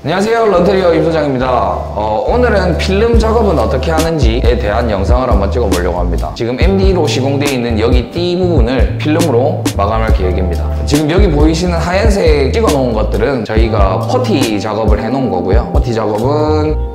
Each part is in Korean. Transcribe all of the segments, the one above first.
안녕하세요, 런테리어 임소장입니다. 오늘은 필름 작업은 어떻게 하는지에 대한 영상을 한번 찍어보려고 합니다. 지금 MD로 시공되어 있는 여기 띠 부분을 필름으로 마감할 계획입니다. 지금 여기 보이시는 하얀색 찍어놓은 것들은 저희가 퍼티 작업을 해놓은 거고요. 퍼티 작업은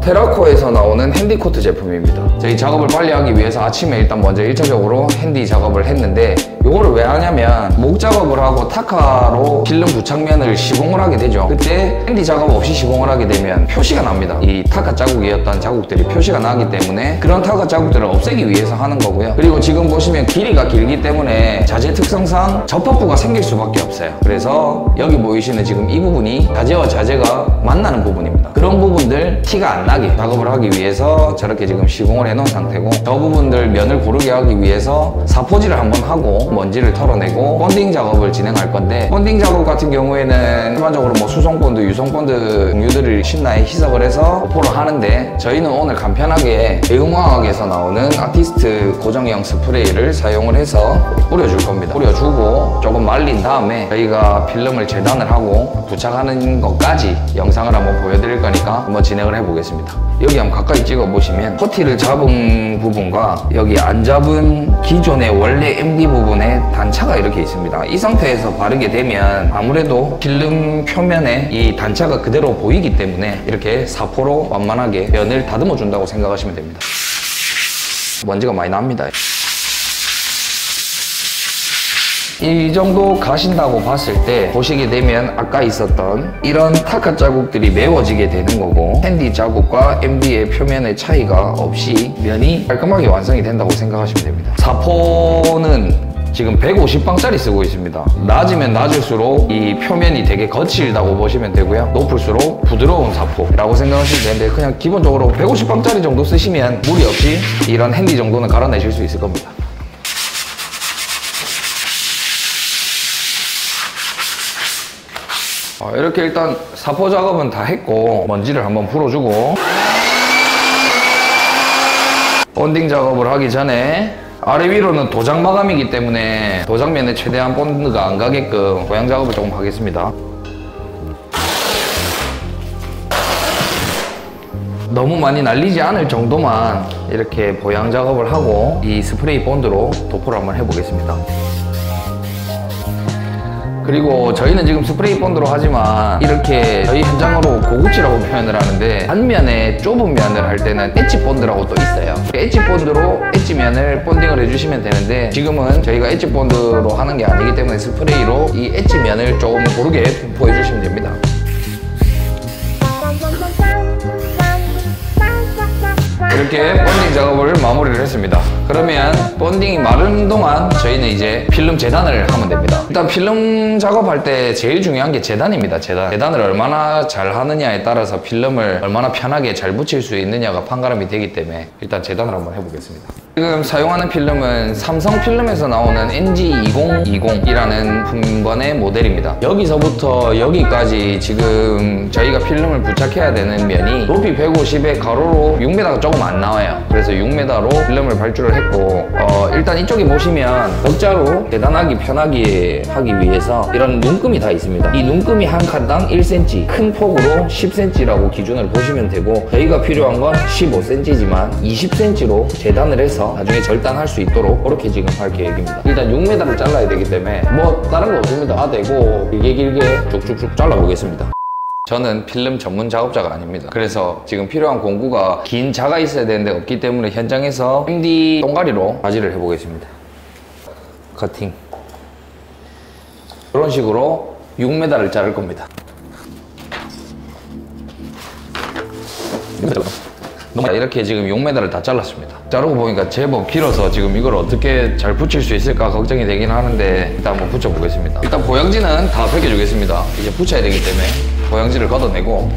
테라코에서 나오는 핸디코트 제품입니다. 저희 작업을 빨리 하기 위해서 아침에 일단 먼저 1차적으로 핸디 작업을 했는데, 요거를 왜 하냐면 목 작업을 하고 타카로 필름 부착면을 시공을 하게 되죠. 그때 핸디 작업 없이 시공을 하게 되면 표시가 납니다. 이 타카 자국이었던 자국들이 표시가 나기 때문에 그런 타카 자국들을 없애기 위해서 하는 거고요. 그리고 지금 보시면 길이가 길기 때문에 자재 특성상 접합부가 생길 수밖에 없어요. 그래서 여기 보이시는 지금 이 부분이 자재와 자재가 만나는 부분입니다. 그런 부분들 티가 안 나게 작업을 하기 위해서 저렇게 지금 시공을 해놓은 상태고, 저 부분들 면을 고르게 하기 위해서 사포질을 한번 하고 먼지를 털어내고 본딩 작업을 진행할 건데, 본딩 작업 같은 경우에는 일반적으로 뭐 수성 본드, 유성 본드 종류들을 신나에 희석을 해서 도포를 하는데, 저희는 오늘 간편하게 대웅화학에서 나오는 아티스트 고정형 스프레이를 사용을 해서 뿌려줄 겁니다. 뿌려주고 조금 말린 다음에 저희가 필름을 재단을 하고 부착하는 것까지 영상을 한번 보여드릴 거니까 한번 진행을 해보겠습니다. 여기 한번 가까이 찍어보시면 퍼티를 잡은 부분과 여기 안 잡은 기존의 원래 MD 부분에 단차가 이렇게 있습니다. 이 상태에서 바르게 되면 아무래도 필름 표면에 이 단차가 그대로 보이기 때문에 이렇게 사포로 완만하게 면을 다듬어 준다고 생각하시면 됩니다. 먼지가 많이 납니다. 이 정도 가신다고 봤을 때 보시게 되면 아까 있었던 이런 타카 자국들이 메워지게 되는 거고, 핸디 자국과 MD의 표면의 차이가 없이 면이 깔끔하게 완성이 된다고 생각하시면 됩니다. 사포는 지금 150방짜리 쓰고 있습니다. 낮으면 낮을수록 이 표면이 되게 거칠다고 보시면 되고요, 높을수록 부드러운 사포라고 생각하시면 되는데, 그냥 기본적으로 150방짜리 정도 쓰시면 무리 없이 이런 핸디 정도는 갈아내실 수 있을 겁니다. 이렇게 일단 사포 작업은 다 했고, 먼지를 한번 풀어주고, 본딩 작업을 하기 전에 아래 위로는 도장 마감이기 때문에 도장면에 최대한 본드가 안 가게끔 보양 작업을 조금 하겠습니다. 너무 많이 날리지 않을 정도만 이렇게 보양 작업을 하고 이 스프레이 본드로 도포를 한번 해보겠습니다. 그리고 저희는 지금 스프레이 본드로 하지만 이렇게 저희 현장으로 고급지라고 표현을 하는데, 단면에 좁은 면을 할 때는 엣지 본드라고 또 있어요. 엣지 본드로 엣지 면을 본딩을 해주시면 되는데, 지금은 저희가 엣지 본드로 하는 게 아니기 때문에 스프레이로 이 엣지 면을 조금 고르게 도포해 주시면 됩니다. 이렇게 본딩 작업을 마무리를 했습니다. 그러면 본딩이 마르는 동안 저희는 이제 필름 재단을 하면 됩니다. 일단 필름 작업할 때 제일 중요한 게 재단입니다. 재단을 얼마나 잘 하느냐에 따라서 필름을 얼마나 편하게 잘 붙일 수 있느냐가 판가름이 되기 때문에 일단 재단을 한번 해보겠습니다. 지금 사용하는 필름은 삼성 필름에서 나오는 NG2020이라는 품번의 모델입니다. 여기서부터 여기까지 지금 저희가 필름을 부착해야 되는 면이 높이 150에 가로로 6m가 조금 안 나와요. 그래서 6m로 필름을 발주를 했고, 일단 이쪽에 보시면 벽자로 재단하기 편하게 하기 위해서 이런 눈금이 다 있습니다. 이 눈금이 한 칸당 1cm, 큰 폭으로 10cm라고 기준을 보시면 되고, 저희가 필요한 건 15cm지만 20cm로 재단을 해서 나중에 절단할 수 있도록 그렇게 지금 할 계획입니다. 일단 6m를 잘라야 되기 때문에 뭐 다른 거 없습니다. 다 대고 길게 쭉쭉쭉 잘라보겠습니다. 저는 필름 전문 작업자가 아닙니다. 그래서 지금 필요한 공구가 긴 자가 있어야 되는데 없기 때문에 현장에서 MD 동가리로 바지를 해보겠습니다. 커팅. 이런 식으로 6m를 자를 겁니다. 이렇게 지금 6m를 다 잘랐습니다. 자르고 보니까 제법 길어서 지금 이걸 어떻게 잘 붙일 수 있을까 걱정이 되긴 하는데, 일단 한번 붙여보겠습니다. 일단 보양지는 다 벗겨주겠습니다. 이제 붙여야 되기 때문에 보양지를 걷어내고,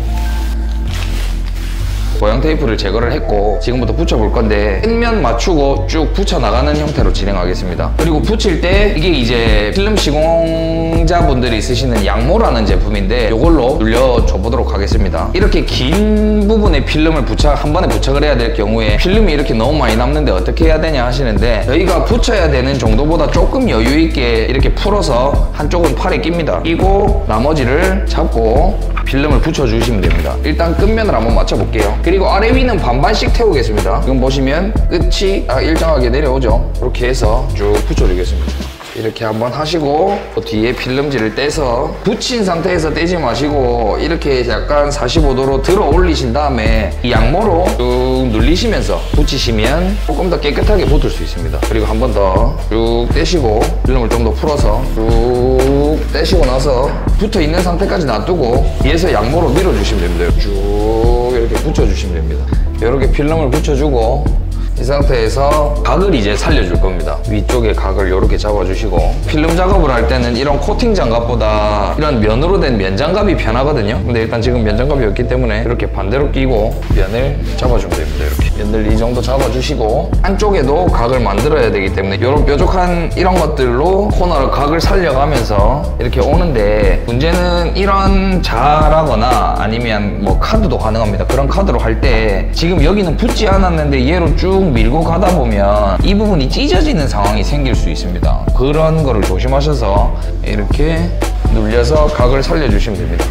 보양 테이프를 제거를 했고 지금부터 붙여볼 건데, 끝면 맞추고 쭉 붙여나가는 형태로 진행하겠습니다. 그리고 붙일 때 이게 이제 필름 시공자분들이 쓰시는 양모라는 제품인데, 이걸로 눌려줘 보도록 하겠습니다. 이렇게 긴 부분에 필름을 한 번에 부착을 해야 될 경우에 필름이 이렇게 너무 많이 남는데 어떻게 해야 되냐 하시는데, 저희가 붙여야 되는 정도보다 조금 여유 있게 이렇게 풀어서 한쪽은 팔에 낍니다. 끼고 나머지를 잡고 필름을 붙여주시면 됩니다. 일단 끝면을 한번 맞춰볼게요. 그리고 아래 위는 반반씩 태우겠습니다. 지금 보시면 끝이 딱 일정하게 내려오죠. 이렇게 해서 쭉 붙여주겠습니다. 이렇게 한번 하시고 뒤에 필름지를 떼서 붙인 상태에서 떼지 마시고 이렇게 약간 45도로 들어 올리신 다음에 이 양모로 쭉 눌리시면서 붙이시면 조금 더 깨끗하게 붙을 수 있습니다. 그리고 한 번 더 쭉 떼시고 필름을 좀 더 풀어서 쭉 떼시고 나서 붙어있는 상태까지 놔두고 위에서 양모로 밀어주시면 됩니다. 쭉 이렇게 붙여주시면 됩니다. 이렇게 필름을 붙여주고 이 상태에서 각을 이제 살려줄 겁니다. 위쪽에 각을 이렇게 잡아주시고 필름 작업을 할 때는 이런 코팅 장갑보다 이런 면으로 된 면장갑이 편하거든요. 근데 일단 지금 면장갑이 없기 때문에 이렇게 반대로 끼고 면을 잡아주면 됩니다. 이렇게 면을 이 정도 잡아주시고 한쪽에도 각을 만들어야 되기 때문에 이런 뾰족한 이런 것들로 코너를 각을 살려가면서 이렇게 오는데 문제는 이런 자라거나 아니면 뭐 카드도 가능합니다. 그런 카드로 할 때 지금 여기는 붙지 않았는데 얘로 쭉 밀고 가다 보면 이 부분이 찢어지는 상황이 생길 수 있습니다. 그런 거를 조심하셔서 이렇게 눌려서 각을 살려주시면 됩니다.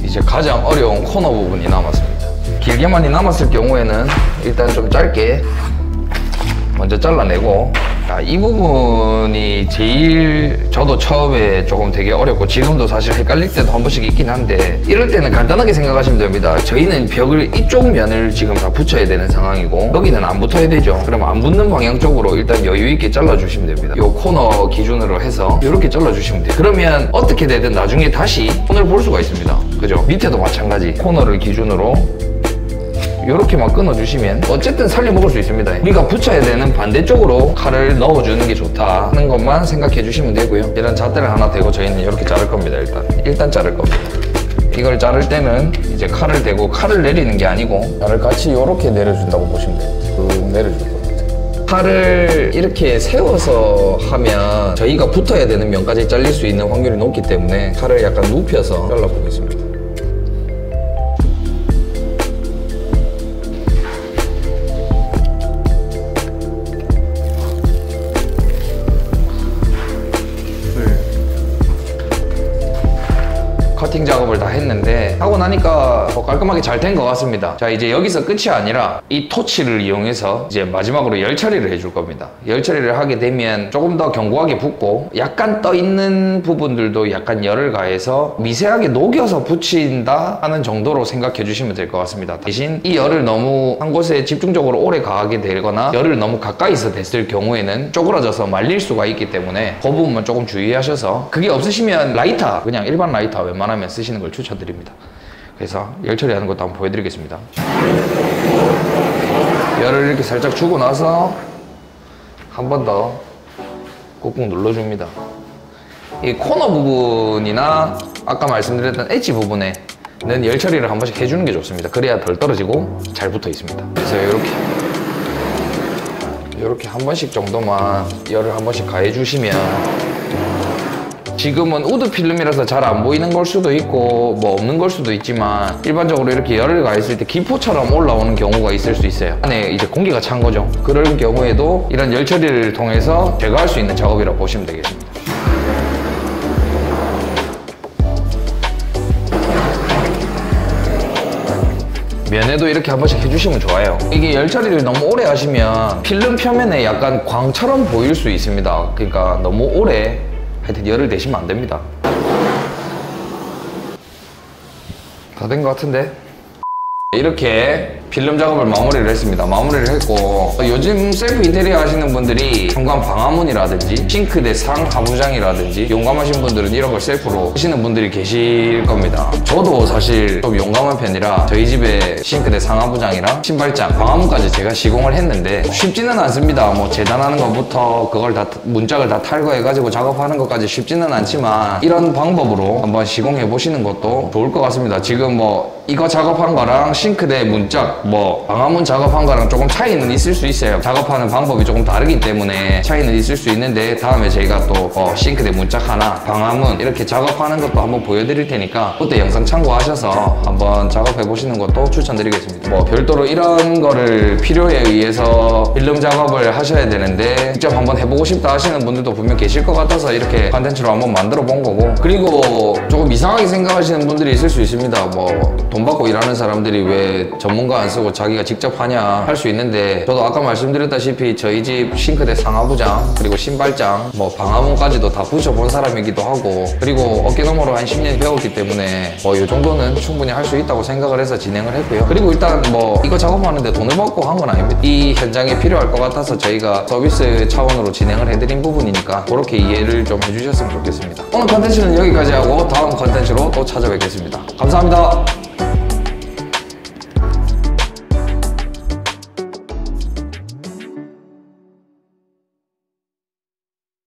이제 가장 어려운 코너 부분이 남았습니다. 길게만이 남았을 경우에는 일단 좀 짧게 먼저 잘라내고 이 부분이 제일 저도 처음에 조금 되게 어렵고 지금도 사실 헷갈릴 때도 한 번씩 있긴 한데 이럴 때는 간단하게 생각하시면 됩니다. 저희는 벽을 이쪽 면을 지금 다 붙여야 되는 상황이고 여기는 안 붙어야 되죠. 그럼 안 붙는 방향 쪽으로 일단 여유 있게 잘라주시면 됩니다. 이 코너 기준으로 해서 이렇게 잘라주시면 돼요. 그러면 어떻게 되든 나중에 다시 손을 볼 수가 있습니다. 그죠? 밑에도 마찬가지 코너를 기준으로 이렇게만 끊어주시면 어쨌든 살려 먹을 수 있습니다. 우리가 붙여야 되는 반대쪽으로 칼을 넣어주는 게 좋다는 것만 생각해 주시면 되고요. 이런 잣대를 하나 대고 저희는 이렇게 자를 겁니다. 일단 자를 겁니다. 이걸 자를 때는 이제 칼을 대고 칼을 내리는 게 아니고 칼을 같이 이렇게 내려준다고 보시면 돼요. 쭉 내려줄 겁니다. 칼을 이렇게 세워서 하면 저희가 붙어야 되는 면까지 잘릴 수 있는 확률이 높기 때문에 칼을 약간 눕혀서 잘라보겠습니다. 커팅 작업을 다 했는데 하고 나니까 깔끔하게 잘 된 것 같습니다. 자, 이제 여기서 끝이 아니라 이 토치를 이용해서 이제 마지막으로 열 처리를 해줄 겁니다. 열 처리를 하게 되면 조금 더 견고하게 붙고 약간 떠 있는 부분들도 약간 열을 가해서 미세하게 녹여서 붙인다 하는 정도로 생각해 주시면 될 것 같습니다. 대신 이 열을 너무 한 곳에 집중적으로 오래 가하게 되거나 열을 너무 가까이서 됐을 경우에는 쪼그라져서 말릴 수가 있기 때문에 그 부분만 조금 주의하셔서 그게 없으시면 라이터, 그냥 일반 라이터 웬만하면 쓰시는 걸 추천드립니다. 그래서 열 처리하는 것도 한번 보여드리겠습니다. 열을 이렇게 살짝 주고 나서 한 번 더 꾹꾹 눌러줍니다. 이 코너 부분이나 아까 말씀드렸던 엣지 부분에는 열 처리를 한 번씩 해주는 게 좋습니다. 그래야 덜 떨어지고 잘 붙어 있습니다. 그래서 이렇게 한 번씩 정도만 열을 한 번씩 가해 주시면 지금은 우드 필름이라서 잘 안 보이는 걸 수도 있고 뭐 없는 걸 수도 있지만 일반적으로 이렇게 열을 가했을 때 기포처럼 올라오는 경우가 있을 수 있어요. 안에 이제 공기가 찬 거죠. 그럴 경우에도 이런 열 처리를 통해서 제거할 수 있는 작업이라고 보시면 되겠습니다. 면에도 이렇게 한 번씩 해주시면 좋아요. 이게 열 처리를 너무 오래 하시면 필름 표면에 약간 광처럼 보일 수 있습니다. 그러니까 너무 오래 하여튼 열을 대시면 안 됩니다. 다 된 것 같은데? 이렇게 필름 작업을 마무리를 했습니다. 마무리를 했고 요즘 셀프 인테리어 하시는 분들이 현관 방화문이라든지 싱크대 상하부장이라든지 용감하신 분들은 이런 걸 셀프로 하시는 분들이 계실 겁니다. 저도 사실 좀 용감한 편이라 저희 집에 싱크대 상하부장이랑 신발장, 방화문까지 제가 시공을 했는데 쉽지는 않습니다. 뭐 재단하는 것부터 그걸 다 문짝을 다 탈거해가지고 작업하는 것까지 쉽지는 않지만 이런 방법으로 한번 시공해 보시는 것도 좋을 것 같습니다. 지금 뭐 이거 작업한 거랑 싱크대 문짝, 방화문 작업한 거랑 조금 차이는 있을 수 있어요. 작업하는 방법이 조금 다르기 때문에 차이는 있을 수 있는데, 다음에 저희가 또 싱크대 문짝 하나, 방화문 이렇게 작업하는 것도 한번 보여드릴 테니까 그때 영상 참고하셔서 한번 작업해 보시는 것도 추천드리겠습니다. 별도로 이런 거를 필요에 의해서 필름 작업을 하셔야 되는데 직접 한번 해보고 싶다 하시는 분들도 분명 계실 것 같아서 이렇게 컨텐츠로 한번 만들어 본 거고, 그리고 조금 이상하게 생각하시는 분들이 있을 수 있습니다. 돈 받고 일하는 사람들이 왜 전문가 안 쓰고 자기가 직접 하냐 할 수 있는데, 저도 아까 말씀드렸다시피 저희 집 싱크대 상하부장 그리고 신발장 방화문까지도 다 붙여본 사람이기도 하고, 그리고 어깨너머로 한 10년 배웠기 때문에 이 정도는 충분히 할 수 있다고 생각을 해서 진행을 했고요. 그리고 일단 이거 작업하는데 돈을 받고 한 건 아닙니다. 이 현장에 필요할 것 같아서 저희가 서비스 차원으로 진행을 해드린 부분이니까 그렇게 이해를 좀 해주셨으면 좋겠습니다. 오늘 컨텐츠는 여기까지 하고 다음 컨텐츠로 또 찾아뵙겠습니다. 감사합니다.